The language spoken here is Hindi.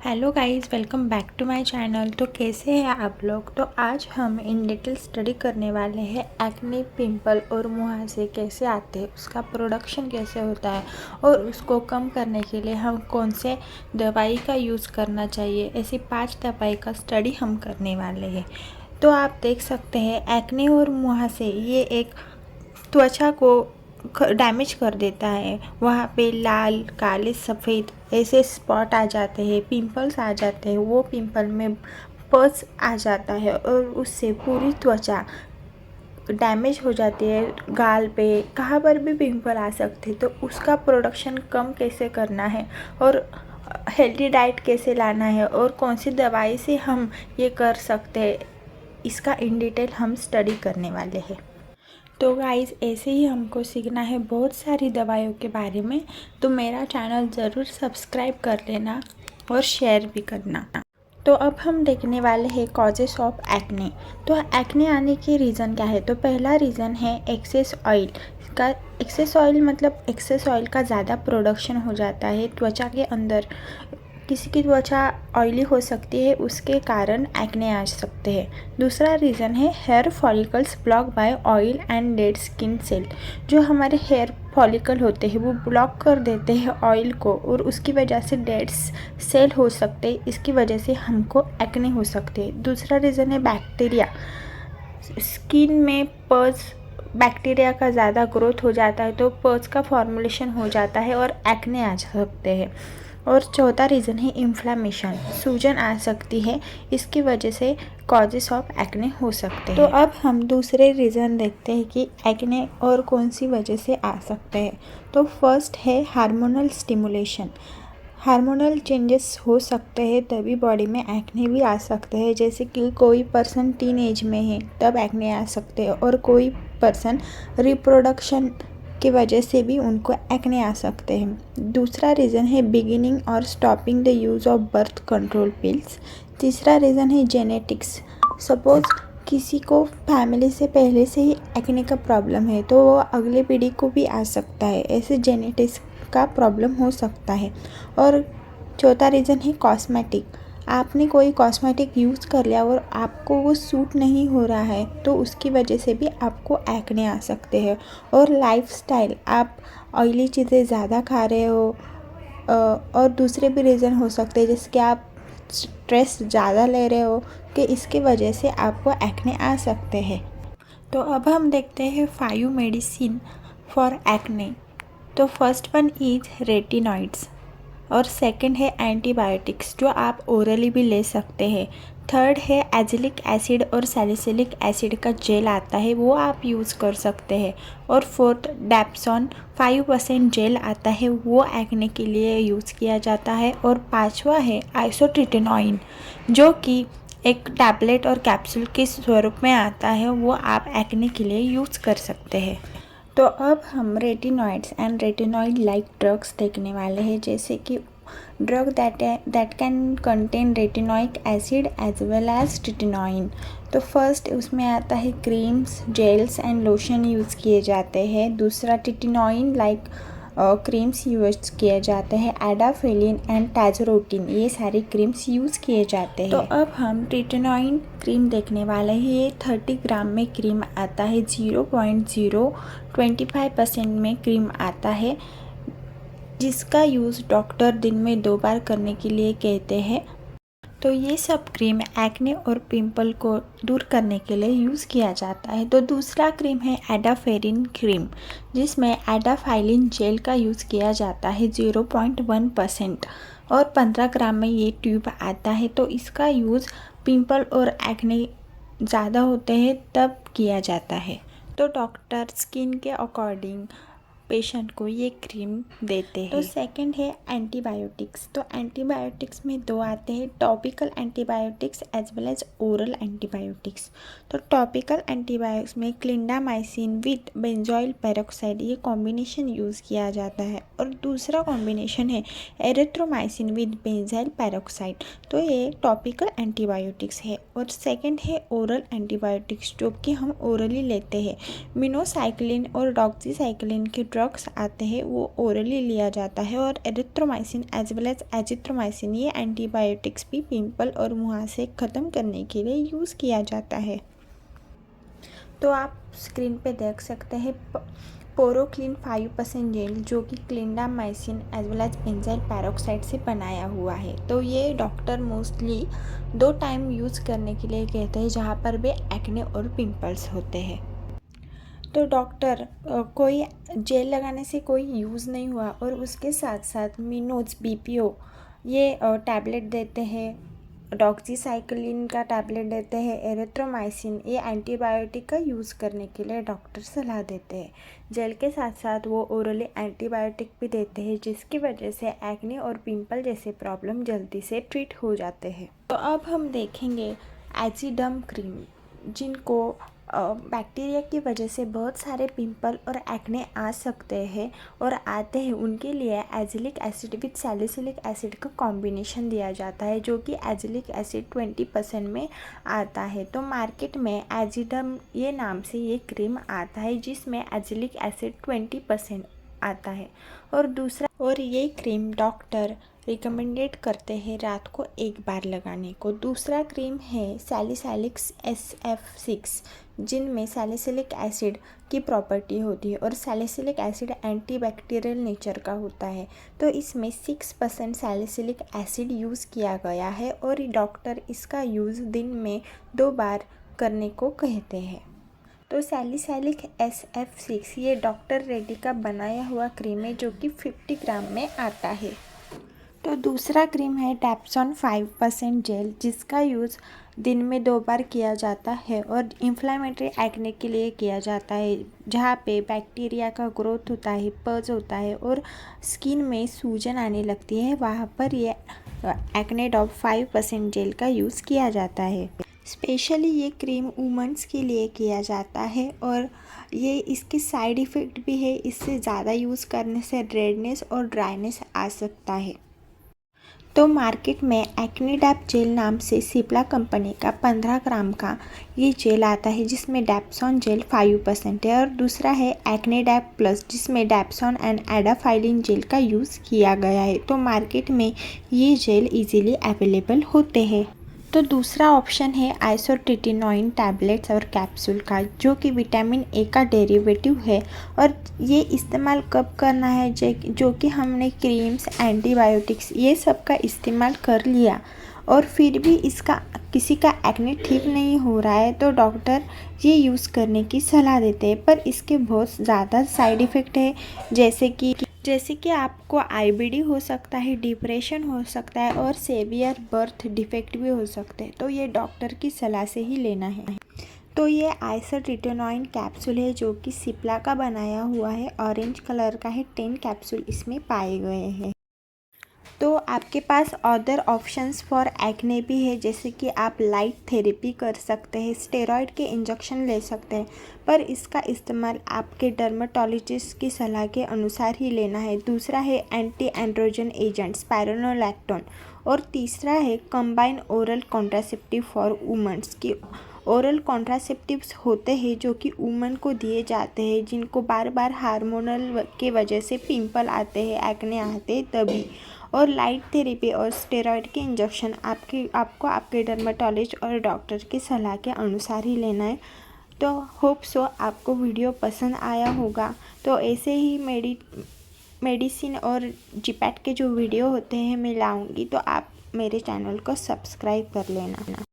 Hello guys, welcome back to my channel. तो कैसे हैं आप लोग। तो आज हम इन डिटेल स्टडी करने वाले हैं एक्ने, पिंपल और मुहासे कैसे आते हैं, उसका प्रोडक्शन कैसे होता है और उसको कम करने के लिए हम कौन से दवाई का यूज़ करना चाहिए। ऐसी 5 दवाई का स्टडी हम करने वाले हैं। तो आप देख सकते हैं एक्ने और मुहासे ये एक त्वचा को डैमेज कर देता है। वहाँ पे लाल, काले, सफ़ेद ऐसे स्पॉट आ जाते हैं, पिंपल्स आ जाते हैं। वो पिंपल में पस आ जाता है और उससे पूरी त्वचा डैमेज हो जाती है। गाल पे कहाँ पर भी पिंपल आ सकते हैं। तो उसका प्रोडक्शन कम कैसे करना है और हेल्दी डाइट कैसे लाना है और कौन सी दवाई से हम ये कर सकते हैं, इसका इन डिटेल हम स्टडी करने वाले हैं। तो गाइज़ ऐसे ही हमको सीखना है बहुत सारी दवाइयों के बारे में। तो मेरा चैनल ज़रूर सब्सक्राइब कर लेना और शेयर भी करना। तो अब हम देखने वाले हैं कॉजेस ऑफ एक्ने। तो एक्ने आने के रीज़न क्या है। तो पहला रीज़न है एक्सेस ऑयल का। एक्सेस ऑयल मतलब एक्सेस ऑयल का ज़्यादा प्रोडक्शन हो जाता है त्वचा के अंदर। किसी की त्वचा ऑयली हो सकती है, उसके कारण एक्ने आ सकते हैं। दूसरा रीज़न है hair follicles block by oil and dead skin cell. जो हमारे हेयर फॉलिकल होते हैं वो ब्लॉक कर देते हैं ऑयल को और उसकी वजह से डेड सेल हो सकते हैं। इसकी वजह से हमको एक्ने हो सकते हैं। दूसरा रीज़न है बैक्टीरिया। स्किन में पस बैक्टीरिया का ज़्यादा ग्रोथ हो जाता है तो पस का फॉर्मुलेशन हो जाता है और एक्ने आ सकते हैं। और चौथा रीज़न है इन्फ्लामेशन, सूजन आ सकती है। इसकी वजह से कॉजेस ऑफ एक्ने हो सकते हैं। तो अब हम दूसरे रीज़न देखते हैं कि एक्ने और कौन सी वजह से आ सकते हैं। तो फर्स्ट है हार्मोनल स्टिमुलेशन। हार्मोनल चेंजेस हो सकते हैं तभी बॉडी में एक्ने भी आ सकते हैं। जैसे कि कोई पर्सन टीन एज में है तब एक्ने आ सकते हैं और कोई पर्सन रिप्रोडक्शन की वजह से भी उनको एक्ने आ सकते हैं। दूसरा रीज़न है बिगिनिंग और stopping the use of birth control pills. तीसरा रीज़न है जेनेटिक्स। सपोज़ किसी को फैमिली से पहले से ही एक्ने का प्रॉब्लम है तो वो अगले पीढ़ी को भी आ सकता है। ऐसे जेनेटिक्स का प्रॉब्लम हो सकता है। और चौथा रीज़न है कॉस्मेटिक। आपने कोई कॉस्मेटिक यूज़ कर लिया और आपको वो सूट नहीं हो रहा है तो उसकी वजह से भी आपको एक्ने आ सकते हैं। और लाइफस्टाइल, आप ऑयली चीज़ें ज़्यादा खा रहे हो और दूसरे भी रीज़न हो सकते हैं जैसे कि आप स्ट्रेस ज़्यादा ले रहे हो कि इसकी वजह से आपको एक्ने आ सकते हैं। तो अब हम देखते हैं 5 मेडिसिन फॉर एक्ने। तो फर्स्ट वन इज रेटिनॉइड्स और सेकंड है एंटीबायोटिक्स जो आप ओरली भी ले सकते हैं। थर्ड है एजिलिक एसिड और सैलिसिलिक एसिड का जेल आता है, वो आप यूज़ कर सकते हैं। और फोर्थ डैप्सॉन 5% जेल आता है, वो एक्ने के लिए यूज़ किया जाता है। और पांचवा है आइसोट्रिटिनोइन जो कि एक टैबलेट और कैप्सूल के स्वरूप में आता है, वो आप एक्ने के लिए यूज़ कर सकते हैं। तो अब हम retinoids and retinoid like drugs देखने वाले हैं। जैसे कि drug that can contain retinoic acid as well as tretinoin. तो फर्स्ट उसमें आता है creams, gels and lotion use किए जाते हैं। दूसरा ट्रिटिनोइन लाइक क्रीम्स यूज़ किए जाते हैं। एडाफेलिन एंड टैजरोटिन ये सारी क्रीम्स यूज़ किए जाते हैं। तो अब हम ट्रिटिनोइन क्रीम देखने वाले हैं। ये 30 ग्राम में क्रीम आता है। 0.025% में क्रीम आता है जिसका यूज़ डॉक्टर दिन में 2 बार करने के लिए कहते हैं। तो ये सब क्रीम एक्ने और पिंपल को दूर करने के लिए यूज़ किया जाता है। तो दूसरा क्रीम है एडाफेरिन क्रीम जिसमें एडाफाइलिन जेल का यूज़ किया जाता है 0.1% और 15 ग्राम में ये ट्यूब आता है। तो इसका यूज़ पिंपल और एक्ने ज़्यादा होते हैं तब किया जाता है। तो डॉक्टर स्किन के अकॉर्डिंग पेशेंट को ये क्रीम देते हैं। तो सेकंड है एंटीबायोटिक्स। तो एंटीबायोटिक्स में 2 आते हैं, topical antibiotics as well as oral antibiotics. तो टॉपिकल एंटीबायोटिक्स में क्लिंडामाइसिन विथ बेंजोइल पेरोक्साइड ये कॉम्बिनेशन यूज़ किया जाता है। और दूसरा कॉम्बिनेशन है एरिथ्रोमाइसिन विद बेंजाइल पेरोक्साइड। तो ये टॉपिकल एंटीबायोटिक्स है। और सेकंड है ओरल एंटीबायोटिक्स जो कि हम ओरली लेते हैं। मिनोसाइक्लिन और डॉक्सीसाइक्लिन के ड्रग्स आते हैं, वो ओरली लिया जाता है। और erythromycin as well as azithromycin ये एंटीबायोटिक्स भी पिंपल और मुहासे ख़त्म करने के लिए यूज़ किया जाता है। तो आप स्क्रीन पे देख सकते हैं पोरोक्लीन 5% जेल जो कि clindamycin as well as benzyl peroxide से बनाया हुआ है। तो ये डॉक्टर मोस्टली 2 टाइम यूज़ करने के लिए कहते हैं जहाँ पर भी एक्ने और पिंपल्स होते हैं। तो डॉक्टर कोई जेल लगाने से कोई यूज़ नहीं हुआ और उसके साथ साथ मिनोज BPO ये टैबलेट देते हैं, डॉक्सीसाइक्लिन का टैबलेट देते हैं, एरिथ्रोमाइसिन ये एंटीबायोटिक का यूज़ करने के लिए डॉक्टर सलाह देते हैं। जेल के साथ साथ वो ओरली एंटीबायोटिक भी देते हैं जिसकी वजह से एक्ने और पिंपल जैसे प्रॉब्लम जल्दी से ट्रीट हो जाते हैं। तो अब हम देखेंगे एजिडम क्रीम, जिनको बैक्टीरिया की वजह से बहुत सारे पिंपल और एक्ने आ सकते हैं और आते हैं, उनके लिए azelaic acid with salicylic acid का कॉम्बिनेशन दिया जाता है जो कि एजिलिक एसिड 20% में आता है। तो मार्केट में एजिडम ये नाम से ये क्रीम आता है जिसमें एजिलिक एसिड 20% आता है। और ये क्रीम डॉक्टर रिकमेंडेड करते हैं रात को 1 बार लगाने को। दूसरा क्रीम है सैलिसिलिक SF6 जिनमें सैलिसिलिक एसिड की प्रॉपर्टी होती है और सैलिसिलिक एसिड एंटीबैक्टीरियल नेचर का होता है। तो इसमें 6% सैलिसिलिक एसिड यूज़ किया गया है और डॉक्टर इसका यूज़ दिन में 2 बार करने को कहते हैं। तो सैलिसिलिक SF6 ये डॉक्टर रेड्डी का बनाया हुआ क्रीम है जो कि 50 ग्राम में आता है। तो दूसरा क्रीम है डैप्सॉन 5% जेल जिसका यूज़ दिन में 2 बार किया जाता है और इन्फ्लेमेटरी एक्ने के लिए किया जाता है जहाँ पे बैक्टीरिया का ग्रोथ होता है, पज होता है और स्किन में सूजन आने लगती है, वहाँ पर ये एक्ने डॉप 5% जेल का यूज़ किया जाता है। स्पेशली ये क्रीम वुमेंस के लिए किया जाता है और ये इसके साइड इफ़ेक्ट भी है, इससे ज़्यादा यूज़ करने से रेडनेस और ड्राइनेस आ सकता है। तो मार्केट में एक्ने डैप जेल नाम से सिप्ला कंपनी का 15 ग्राम का ये जेल आता है जिसमें डैप्सॉन जेल 5% है और दूसरा है एक्ने डैप प्लस जिसमें डैप्सॉन एंड एडाफाइलिन जेल का यूज़ किया गया है। तो मार्केट में ये जेल इजीली अवेलेबल होते हैं। तो दूसरा ऑप्शन है आइसोट्रिटिनोइन टैबलेट्स और कैप्सूल का जो कि विटामिन ए का डेरिवेटिव है और ये इस्तेमाल कब करना है जो कि हमने क्रीम्स, एंटीबायोटिक्स ये सब का इस्तेमाल कर लिया और फिर भी इसका किसी का एक्ने ठीक नहीं हो रहा है तो डॉक्टर ये यूज़ करने की सलाह देते हैं। पर इसके बहुत ज़्यादा साइड इफ़ेक्ट है जैसे कि आपको IBD हो सकता है, डिप्रेशन हो सकता है और सेवियर बर्थ डिफेक्ट भी हो सकते हैं। तो ये डॉक्टर की सलाह से ही लेना है। तो ये आइसोट्रिटिनोइन कैप्सूल है जो कि सिप्ला का बनाया हुआ है, ऑरेंज कलर का है, 10 कैप्सूल इसमें पाए गए हैं। तो आपके पास अदर ऑप्शंस फॉर एक्ने भी है जैसे कि आप लाइट थेरेपी कर सकते हैं, स्टेरॉइड के इंजेक्शन ले सकते हैं, पर इसका इस्तेमाल आपके डर्मेटोलॉजिस्ट की सलाह के अनुसार ही लेना है। दूसरा है एंटी एंड्रोजन एजेंट स्पाइरोनोलैक्टोन और तीसरा है combine oral contraceptive for women's की ओरल कॉन्ट्रासेप्टिव्स होते हैं जो कि वुमेन को दिए जाते हैं जिनको बार बार हार्मोनल के वजह से पिंपल आते हैं, एक्ने आते हैं तभी। और लाइट थेरेपी और स्टेरॉइड के इंजेक्शन आपको आपके डर्मेटोलॉजिस्ट और डॉक्टर की सलाह के अनुसार ही लेना है। तो होप सो आपको वीडियो पसंद आया होगा। तो ऐसे ही मेडिसिन और जीपैट के जो वीडियो होते हैं मैं लाऊंगी, तो आप मेरे चैनल को सब्सक्राइब कर लेना।